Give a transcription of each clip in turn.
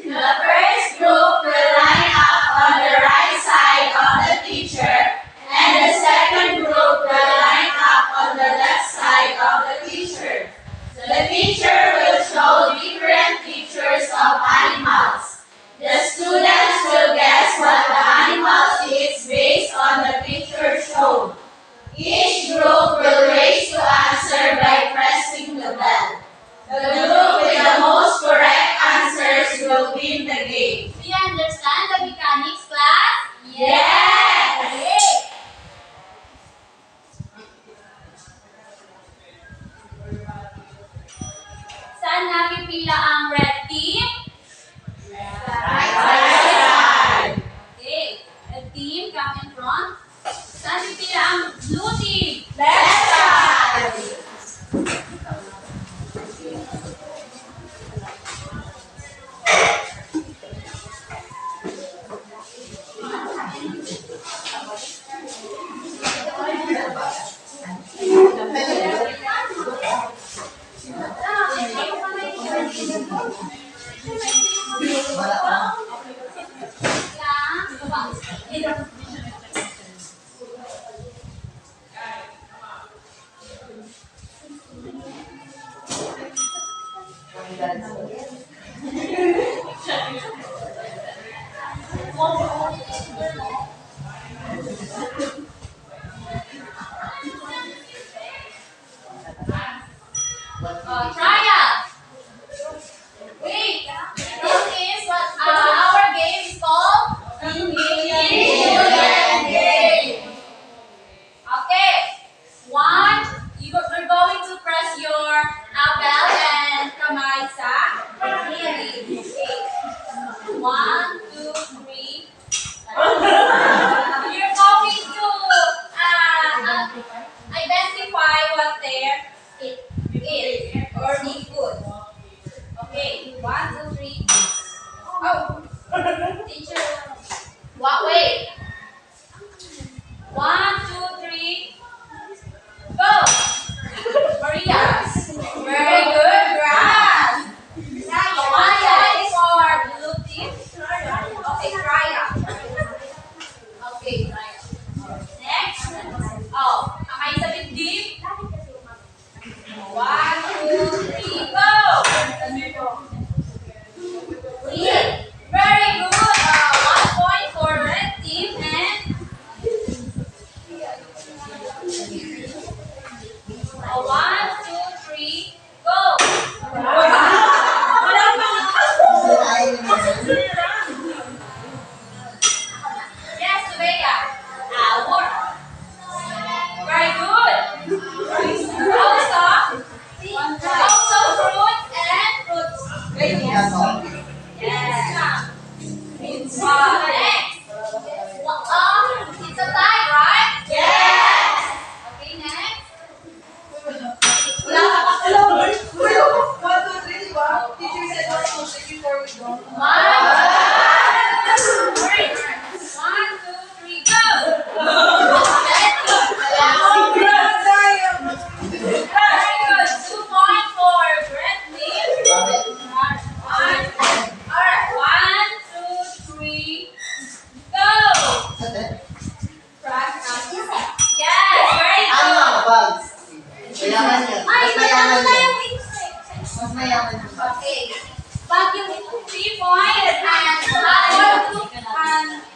The first group will line up on the right side of the teacher, and the Trial. Wait. This is what our game is called. Game. Okay. One. We're going to press your bell and kamay sa kiri. Okay. 1, 2, 3. You're going to identify what there it is or be good. Okay, 1, 2, 3. Oh, teacher. What way? 1, 2, 3. Go. Maria. Very good. Grass. One leg for blue team. Okay, Raya. Okay, Raya. Next. Oh, kamay sa dibdib. 1, 2, 3, go! Very good. 1 point for red team and 1, 2, 3, go! Yes, Subaya. Work. Very good. Also fruits and fruits. Yes. Next. It's a tie, right? Yes. Okay, next. 3 points and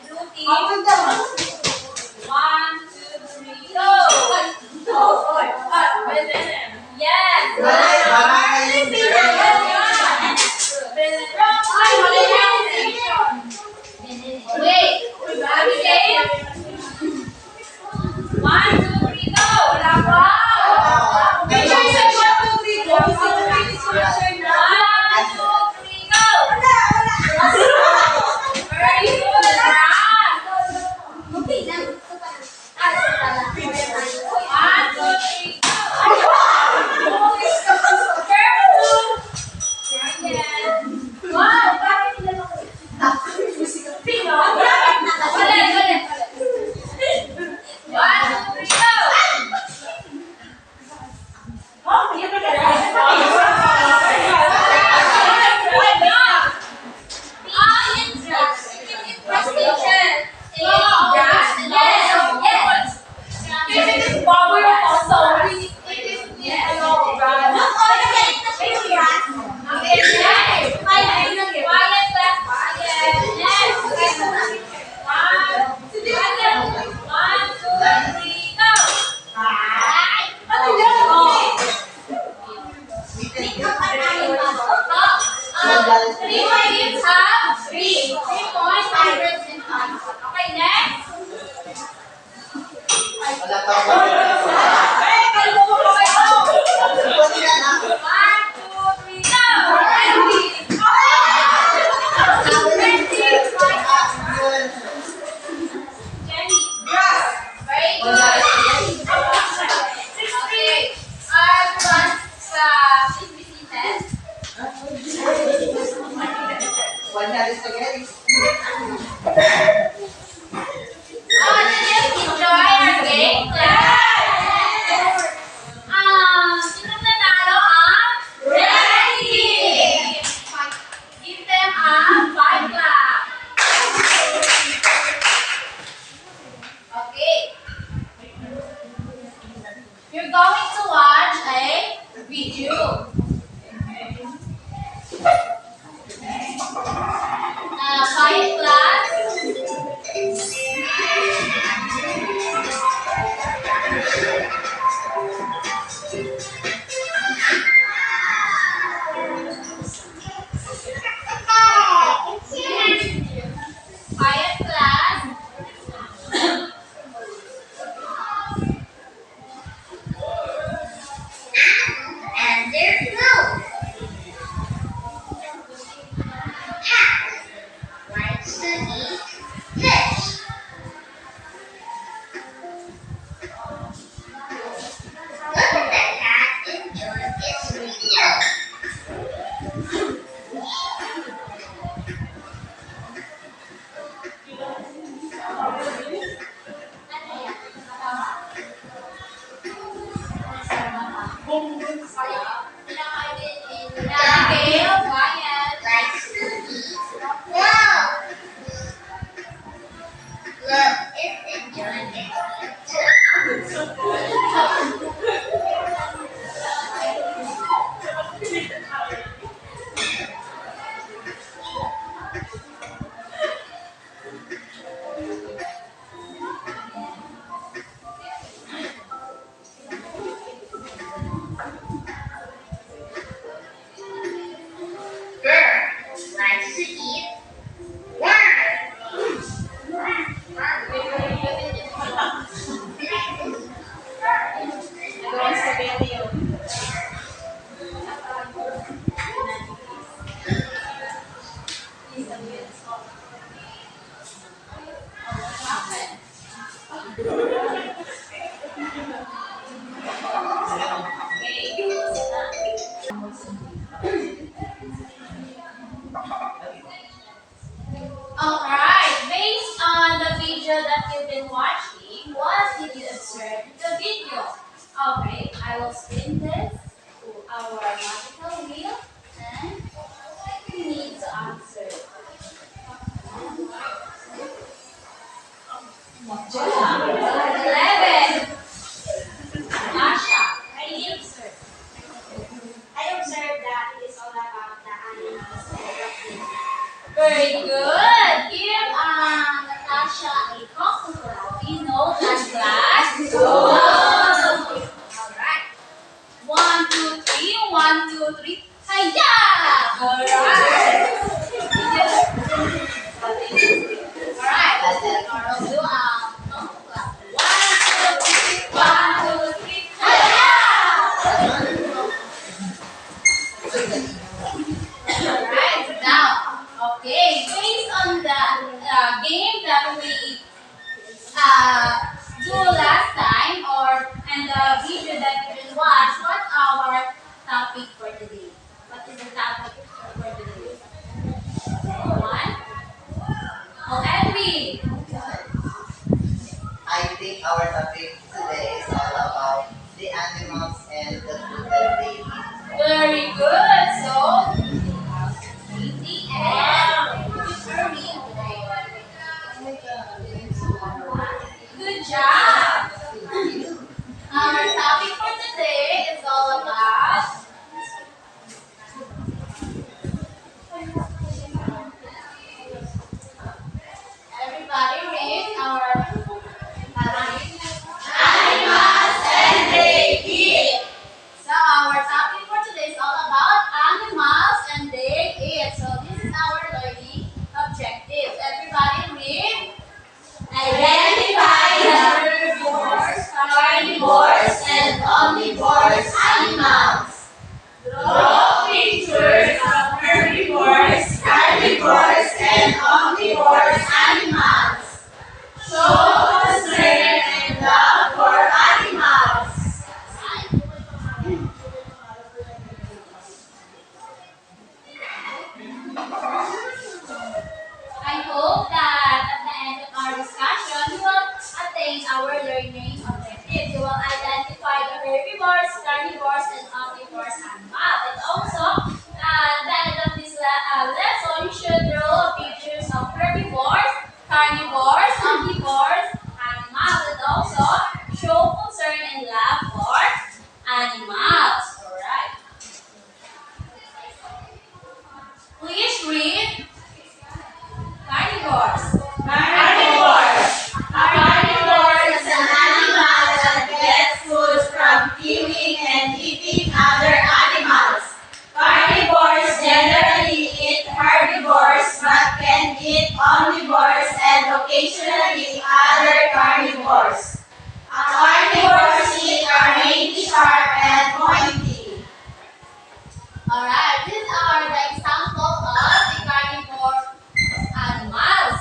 blue team. 1, 2, 3, go! Yes! Wait! Okay. 1, 2, 3, go! Alright, based on the video that you've been watching, what did you observe in the video? Okay, I will spin this to our magical wheel and you need to answer. 11. Asha, how do you observe? I observed that it is all about the animals and the Very good. Give Natasha a coconut. You know that glass. Alright. 1, 2, 3. 1, 2, 3. Hiya! Alright. Alright, let's let Carl do coconut. 1, 2, 3. 1, 2, 3. Hiya! Alright, now, okay, based on the game that we do last time and the video that you will watch, what's our topic for today? What is the topic for today? One? Oh, Edwin! I think our topic today is all about the animals and the food that they eat. Very good. So, easy and hurry. Good job. Our topic for today is all about everybody read our animals and they eat. So our topic for today is all about animals and they eat. So this is our learning objective. Everybody read. Identify the herbivores, carnivores, and omnivores animals. Draw pictures of herbivores, carnivores, and omnivores animals. Show concern and love for animals. I hope that at the end of our discussion, you will attain our learning objective. You will identify the herbivores, carnivores, and omnivores animals. And also, at the end of this lesson, you should draw pictures of herbivores, carnivores, omnivores, animals, and also show concern and love for animals. Alright. Please read. Carnivores. Carnivores. Carnivore is an animal that gets food from killing and eating other animals. Carnivores generally eat herbivores but can eat omnivores and occasionally other carnivores. Carnivores' teeth are mainly sharp and pointy. Alright, these are the examples of the carnivore animals.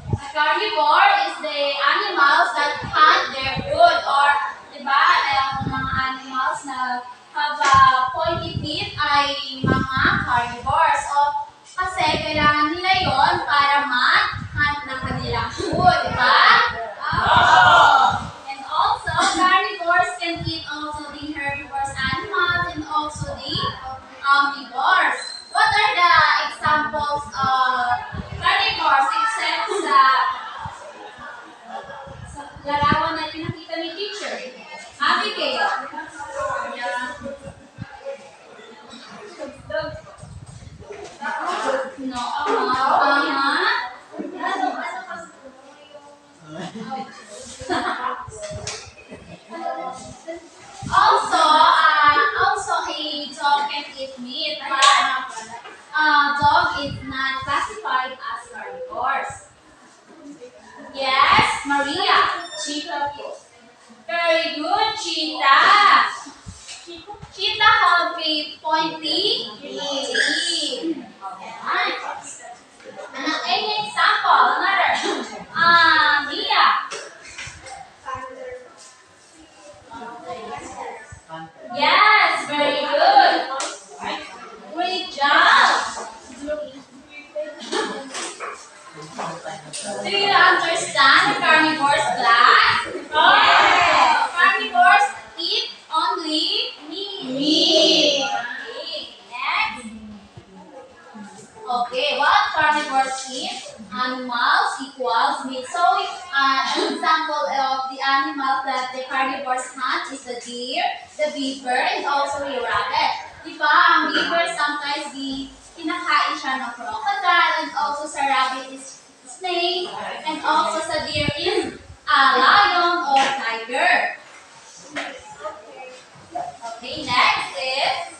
A carnivore is the animals that hunt their food or diba, mga animals na have pointy teeth ay mga carnivores. O kasi kailangan nila yon para ma-hunt ng kanilang food, diba? And also, carnivores can eat also the herbivores animals and also the omnivores. What are the examples of carnivores except sa larawan na pinakita ni teacher? Abigail. No. Also a dog can eat meat, but dog is not classified as carnivores. Yes, Maria. Cheetah. Very good, cheetah. Cheetah have a pointy teeth. Any example? Another. Mia. understand the carnivores, class? Yes. Carnivores eat only meat. Okay, next. Okay, what carnivores eat? Animals equals meat. So, an example of the animals that the carnivores hunt is the deer, the beaver, and also the rabbit. Diba, ang beaver sometimes kinakain siya ng crocodile, and also sa rabbit is snake, and also sa deer is lion or tiger. Okay, next is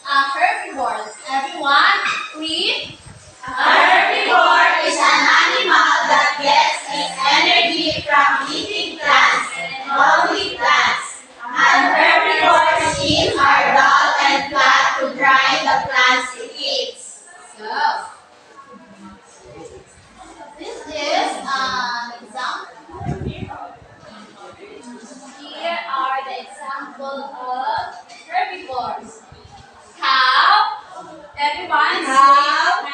herbivores. Everyone, read. Herbivore is an animal that gets its energy from eating plants and only plants. And herbivore's teeth are dull and flat to grind the plants it eats. So, this is an example. Here are the example of herbivores. Cow. Everyone, Cow,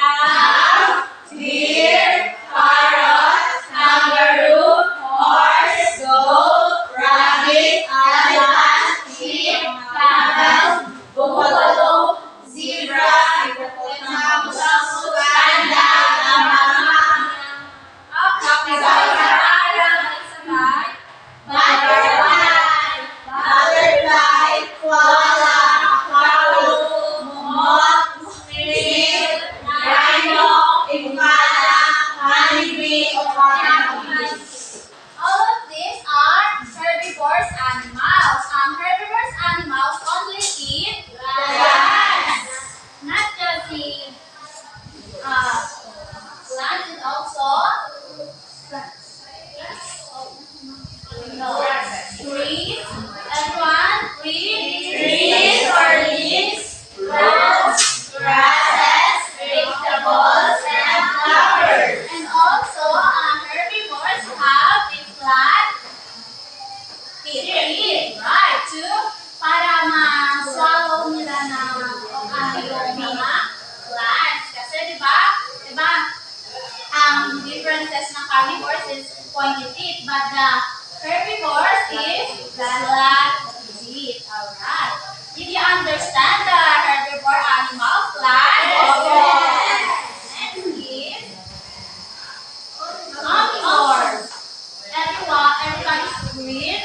deer, parrot, kangaroo, horse, goat, rabbit, elephant, sheep, camel, buffalo, zebra, hippopotamus, panda, llama, butterfly, koala, cow, moth, snail, rhino, iguana, honeybee, all of these are herbivores animals. Herbivores animals only eat grass. not just the plant, and also no, trees. Everyone, trees. Trees or leaves, fruits, grasses, vegetables, and flowers. And also, herbivores have a flat teeth, right? Para ma-swallow nila yung mga plants. Kasi diba, ang differences ng carnivores is pointed teeth, but the herbivores is flat teeth. Alright. Did you understand the herbivore animal plant? Yes. Next is omnivores. Everyone is green.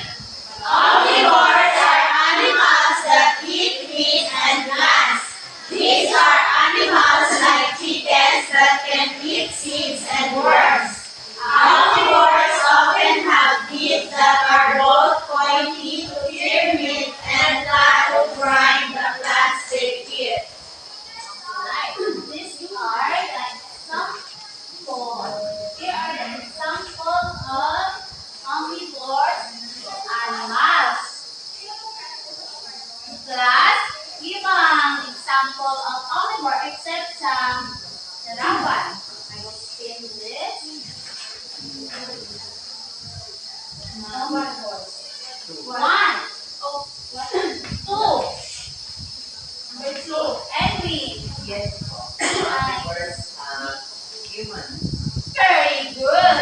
Omnivores are animals that eat meat and plants. These are animals like chickens that can eat seeds and worms. Omnivores often have teeth that are both pointy to tear meat and flat to grind the plants they eat. Right. These are the example. Here are the example of omnivores animals. Class, give an example of omnivore except the round one. I will spin this. One. Oh, two. Number two. Edwin. Yes. Herbivores, human. Very good.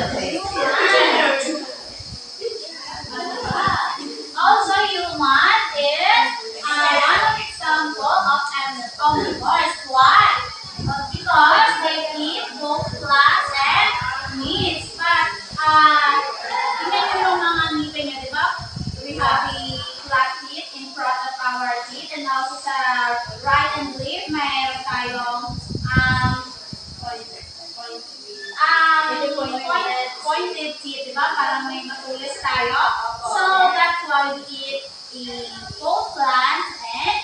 Also, human is one of example of omnivores. Why? Because they eat both plants and meats. But, tingnan nyo yung mga ngipin nyo, di ba? We have the flat teeth in front of our teeth, and also sa right and left, mayroon tayong pointed teeth, di ba? Parang may matulis tayo. So, that's why we eat both plants and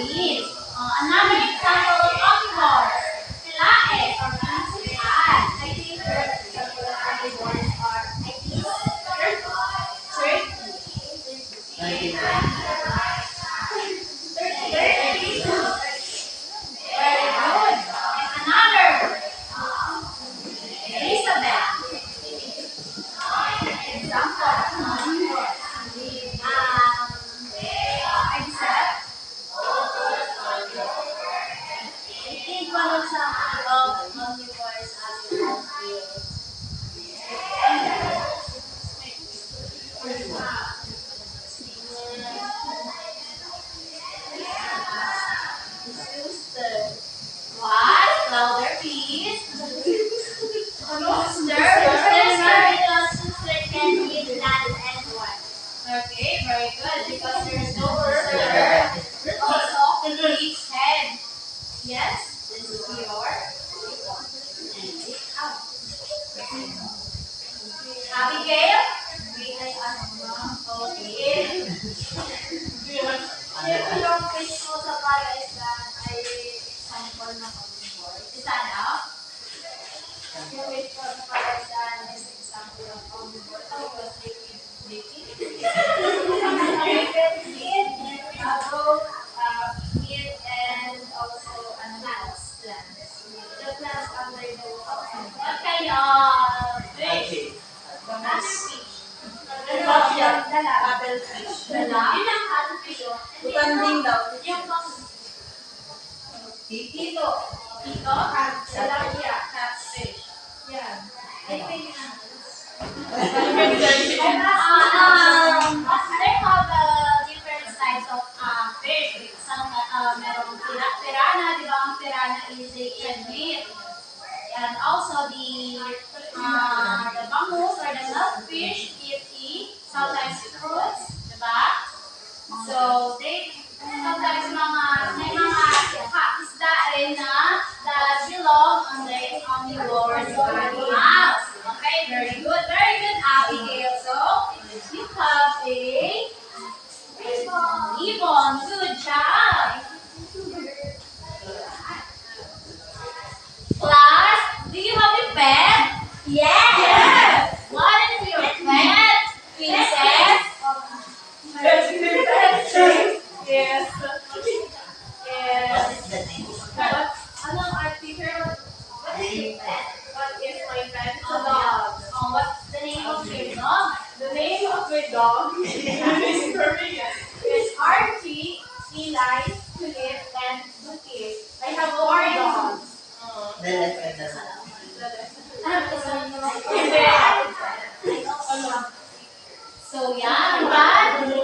meat. Another example of omnivores. Pilates or pansitan. I think the example of omnivores are, I think, turkey. 99. Very good. And another. Elizabeth. Example. Except, I think one of Abigail? Wait, ay ano ba? Okay. Yung fish mo sa palaisdan ay example ng omnivore. Isa na? Yung fish mo sa palaisdan is example ng omnivore. How was baking? Meat and also plants. The plants under the water. What kind of fish? Other fish. Cuttlefish. Dala? Yun ang other fish. Butanding daw. Yung pang Tito. Ito? Tilapia. Catfish. Yan. Ay, pwede na. They have different types of fish. Some merong piranha, di ba? Ang piranha is a red meat. And also the bangus or the milkfish eat sometimes fruits, di ba? So they sometimes may mga isda rin na that belong on the omnivores animals. Okay, very good, Abigail. So you have a ribbon. Good job. Class, do you have a pet? Yes. What is your pet? Princess? Yes. What is the name? Anong art teacher? What is your pet? What is my pet? It's a dog. Oh, what's the name of your dog? The name of my dog is Archie, Eli, Tulip, and Buki. I have four dogs. The rest of the So yeah, what are the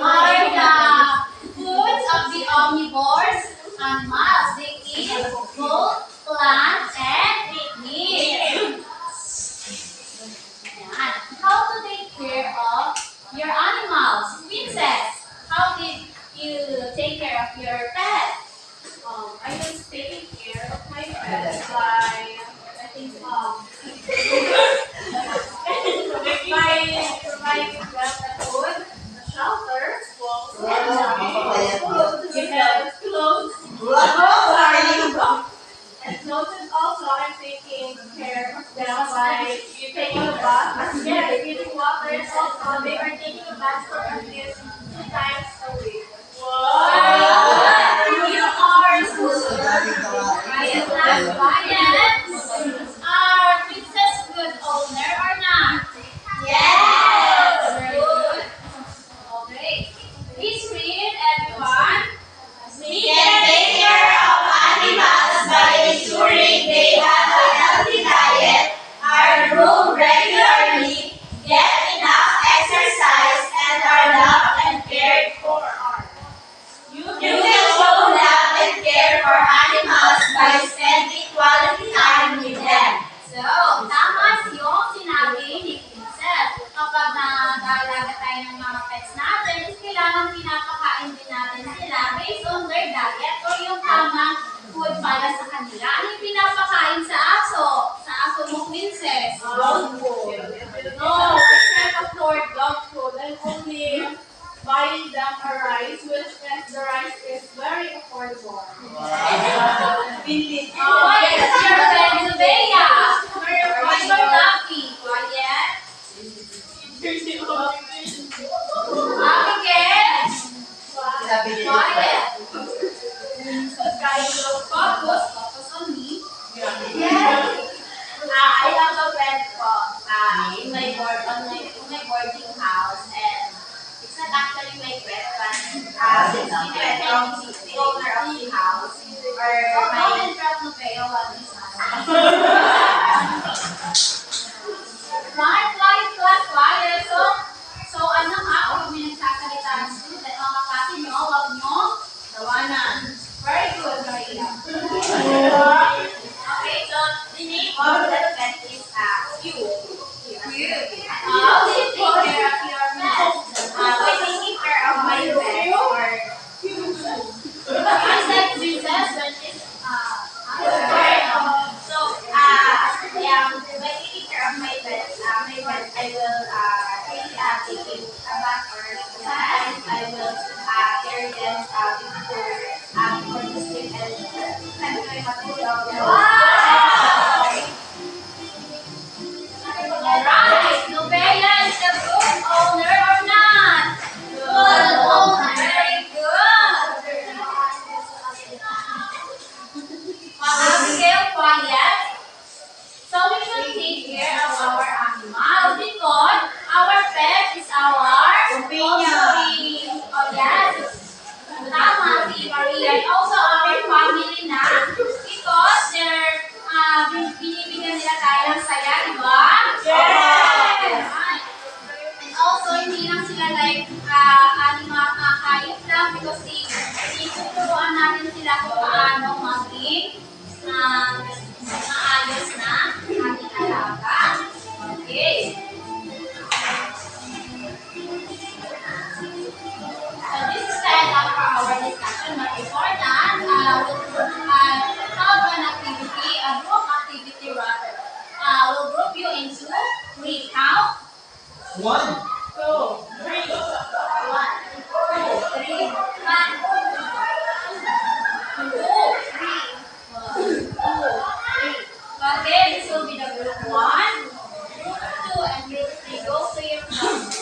foods of the omnivores animals? They eat both plants and meat. Yan. How to take care of your animals? Princess, how did you take care of your pet? I was taking care of my pets by, I think, by providing them a food, a shelter, and clothes. And clothes is also I'm taking care of them by taking a bath. Yeah, giving water and also they are taking a bath for at least 2 times a week. You are so Are Princess good owner or not? Yes. Good. Okay. Please read, everyone. We can take care of animals by ensuring they have a healthy diet, are groomed regularly, get enough exercise, and are loved and cared for. You will show love and care for animals by spending quality time with them. So, tama yung sinabi ni Princess. Kapag nag-aalaga tayo ng mga pets natin, is kailangan pinapakain din natin sila based on their diet or yung tamang food para sa kanila. Ano yung pinapakain sa aso? Sa aso mo, Princess? Dog food. No, I can't afford dog food. I'm only buying them a rice, which is the rice is very affordable. Vintage. Oh, yes, your friend Zubea. What's your lucky? Quiet. Abigail? Sabi niya, Quiet. Kind of focus on me. Yes. I have a pet po in my boarding house, and it's not actually my pet, but it's the pet of the owner of the house or my Comment from Zubea what is Quiet. So ano nga, kung may nagsasalita ng student, mga klase nyo, wag nyo tawanan. Very good, Maria. Okay, so the name of the pet is Q. How do you take care of your pet? By taking care of my pet or I said Princess, but it's so yeah, by taking care of my pet I will taking a bath or sometimes I will carry them before the sleep and I'm going to matulog. Wow! Alright, Novella is the good owner or not? Good owner. Very good. Abigail, quiet. So we should take care of our animals because our pet is our Opinion. Oh yes. Tama si Maria. And also our family na because they're binibigyan nila tayo ng saya, di ba? Yes. Right. And also hindi lang sila like animal hayop lang because ituturuan natin sila kung paano maging maayos na ating alaga. Okay. So this is the end of our discussion. But before that, we'll have an activity, a group activity rather. We'll group you into 3 count. 1, 2, 3. 1, 2, 3. 1, 2, 3. 1, 2, 3. Okay, this will be the group 1, group 2, and group 3. Go to your class.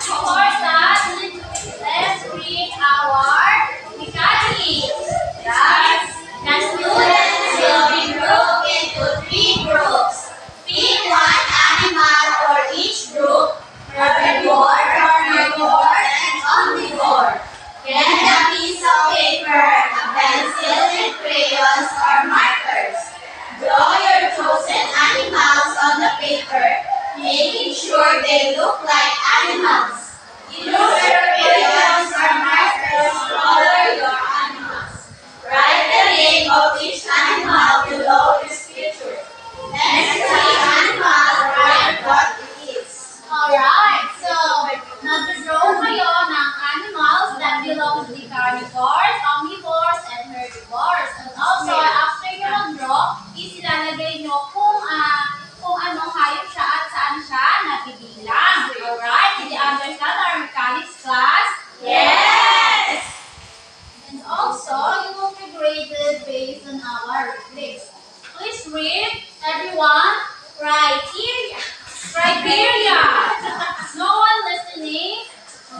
Before that, let's read our mechanics. Thus, the students will be grouped into 3 groups. Pick one animal for each group: herbivore, carnivore, and omnivore. Get a piece of paper, a pencil, and crayons or markers. Draw your chosen animals on the paper, making sure they look like animals. Use your crayons or markers to color your animals. Write the name of each animal below this picture. Next to the animal, write what it is. Alright, so nag-draw kayo ng animals that belong to the carnivores, omnivores, and herbivores. And also, after you mag-draw, isilalagay nyo kung anong hayop siya at saan siya nabibilang. Alright, did you understand our mechanics class? Yes! And also, you will be graded based on our rubrics. Please read, everyone, criteria. Criteria. No one listening.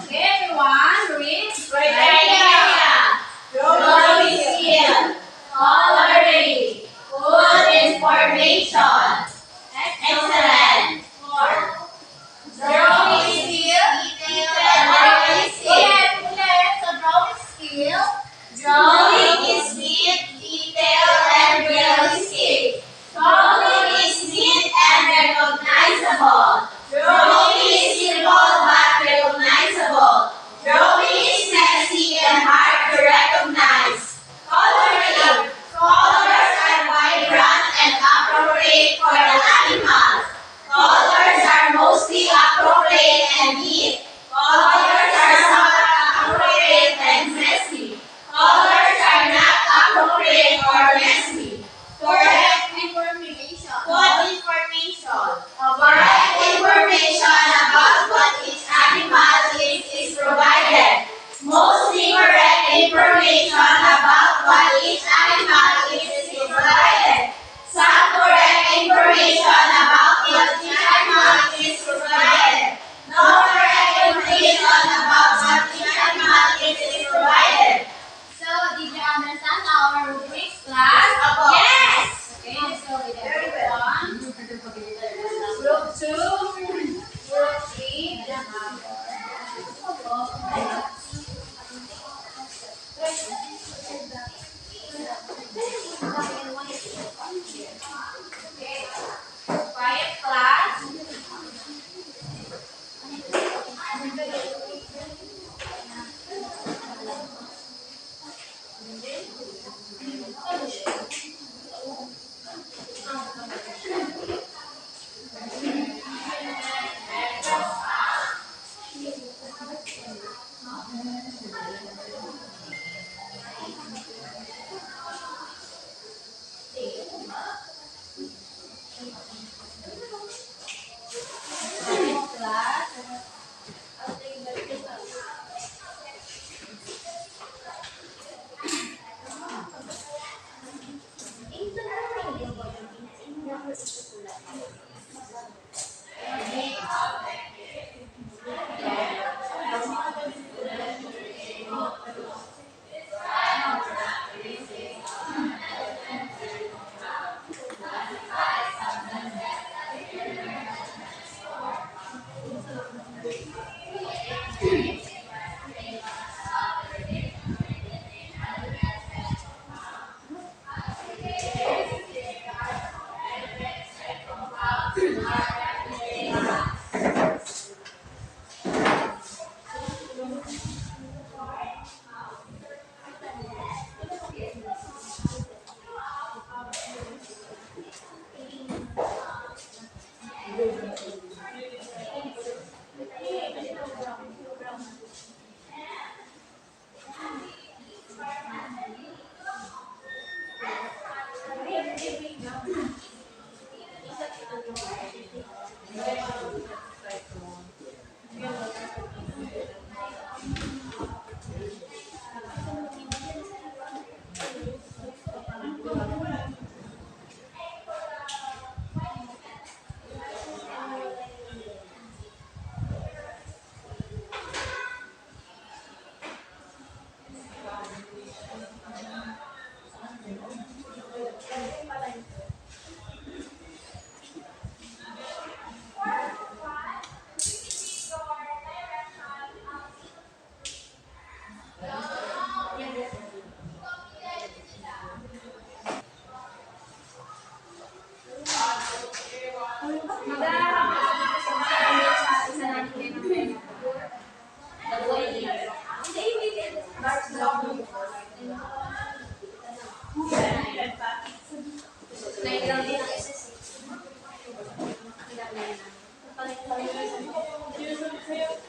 Okay, everyone, read. Criteria. Drawing skill. Coloring. Good information. Excellent. 4. Drawing skill. Drawing skill. Ulit. So, drawing skill. Drawing is neat, detailed, and realistic. Drawing is neat and recognizable. Drawing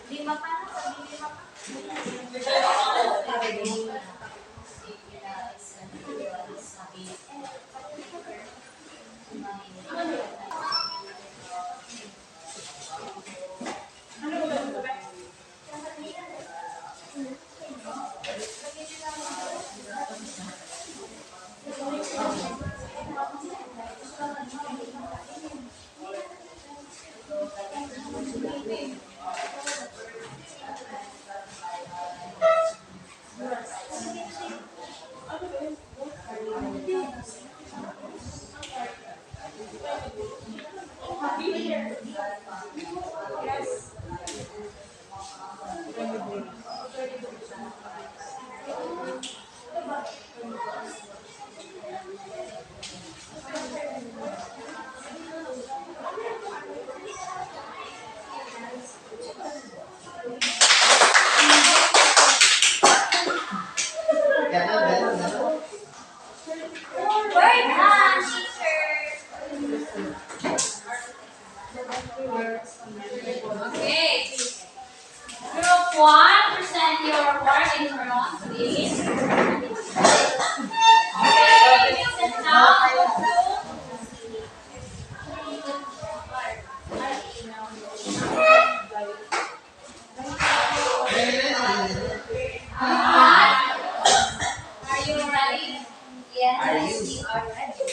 Lima pa na, lima pa. Ganon, ganon, ganon. Word on, teacher. Okay. Group 1, present your work in front, please. Okay, sit down. Are you ready? Yes. Are you? We are ready.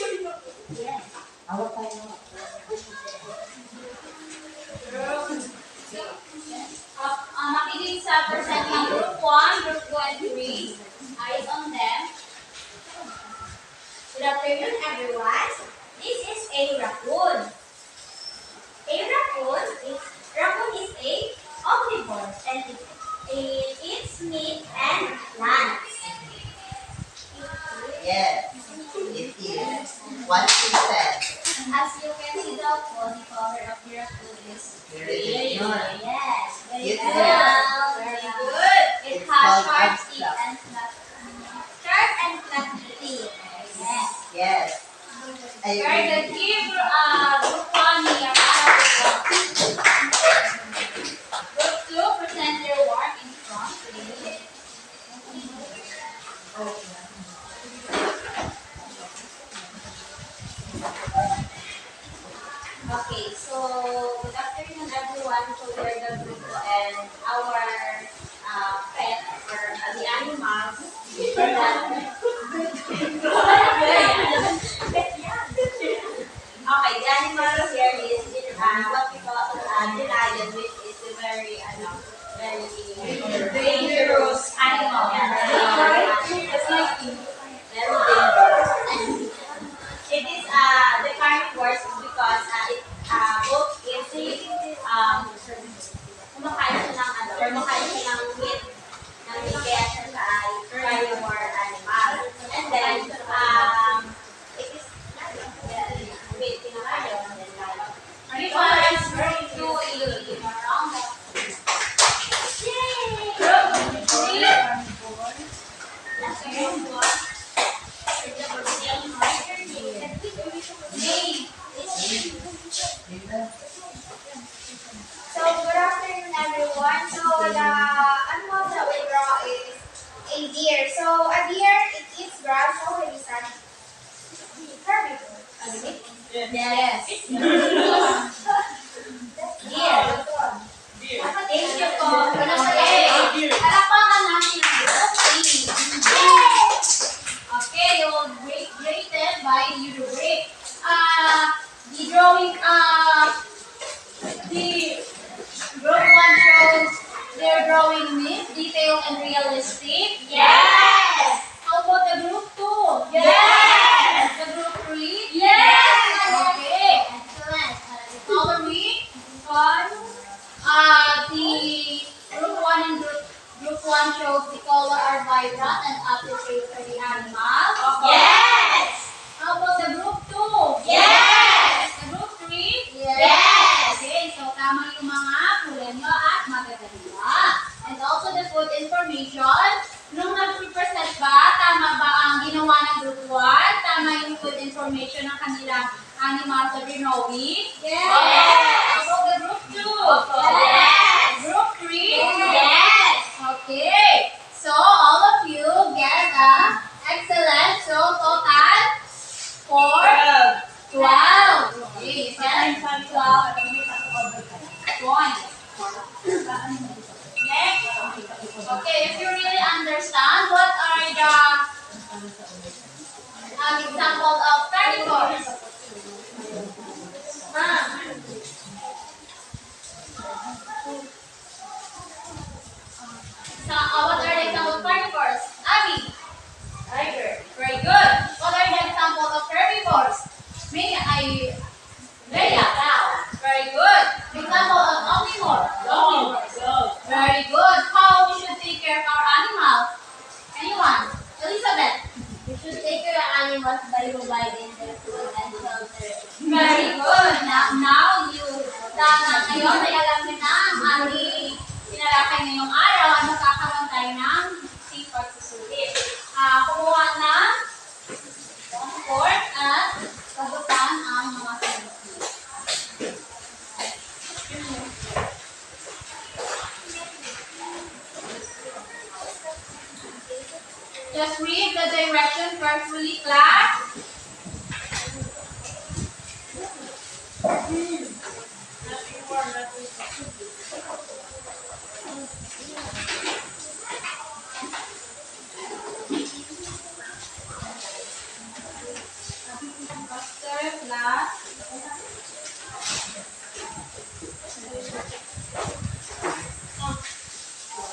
Yes. Makinig sa percent ng group 1, group 2, and 3. Eyes on them. Good afternoon, everyone. This is a raccoon. A raccoon is a omnivore and it eats meat and plants. Yes, it is. What she said. As you can see, the body color of the raccoon is Very green. good. Yes, very It's well. Very good. It It's has called sharp teeth abstract. and flat. Sharp and flat teeth. Yes. Yes. I Very good. agree. Give group 1 your Group 2, present your work in front, please. Okay, so good afternoon, everyone. So we are the group and our pet or the animals. Okay, the animal here is what we call the lion, which is a very dangerous animal. It's like very dangerous. It is the carnivores because it both is kumakain siya ng meat kaya siya ay carnivore animal. And then it is wait, kinakain and then before it's going to illustrate around that. Yay! That's a good one. So, good afternoon, everyone. So, the animal that we draw is a deer. So, a deer, it eats grass, already said herbivore. Yes. Dear. Thank you po. Okay. Palakpakan natin ang group A. Okay, you will be graded by the rubric. The drawing, the group 1 shows their drawing neat, detailed, and realistic. Yes. How about the group 2? Yes. The group 3? Yes. Okay, excellent. Follow me on the group 1 and group 1 shows the color are vibrant and appropriate for the animals. Yes. How about the group 2? Yes. The group 3? Yes. Okay, so tama yung mga kulay nyo at magaganda. And also the food information. Nung nag-present ba, tama ba ang ginawa ng group 1? Tama yung food information ng kanilang animals na drawing? Yes. How about the group 2? Yes. Group 3? Yes. Okay. So all of you get excellent. So total 12. Okay, you get 12 points. Next. Okay, if you really understand, what are the example of carnivores? So, what are the example of carnivores? Abby? Tiger. Very good. What are the example of herbivores? Bea? Cow. Very good. Example of omnivore? Very good. How we should take care of our animals? Anyone? Elizabeth? You should take care of animals by providing them food and shelter. Very good. Now you, ngayon ay alam niyo na ang ating sinalakay ngayong araw at magkakaroon tayo ng safe pagsusulit. Kumuha ng comfort at sagutan ang mga sinisip. Just read the direction carefully, class. Faster, class.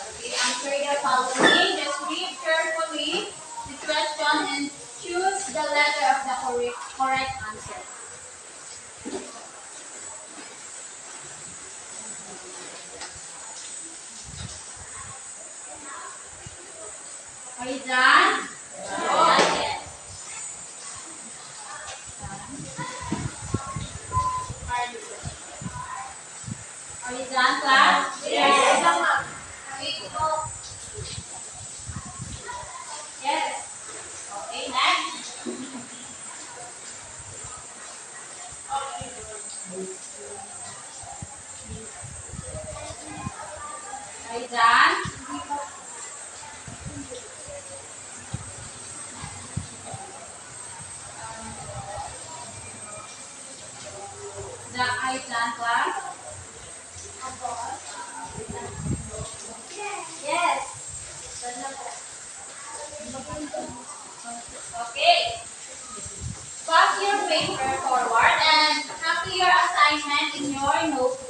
Okay, answer the following. Just read carefully the question and choose the letter of the correct answer. Are you done? Yes. Are you done, class? Yes. Okay, go. Yes. Okay, next. Are you done? Are you done, class? Yes. Okay. Pass your paper forward and copy your assignment in your notebook.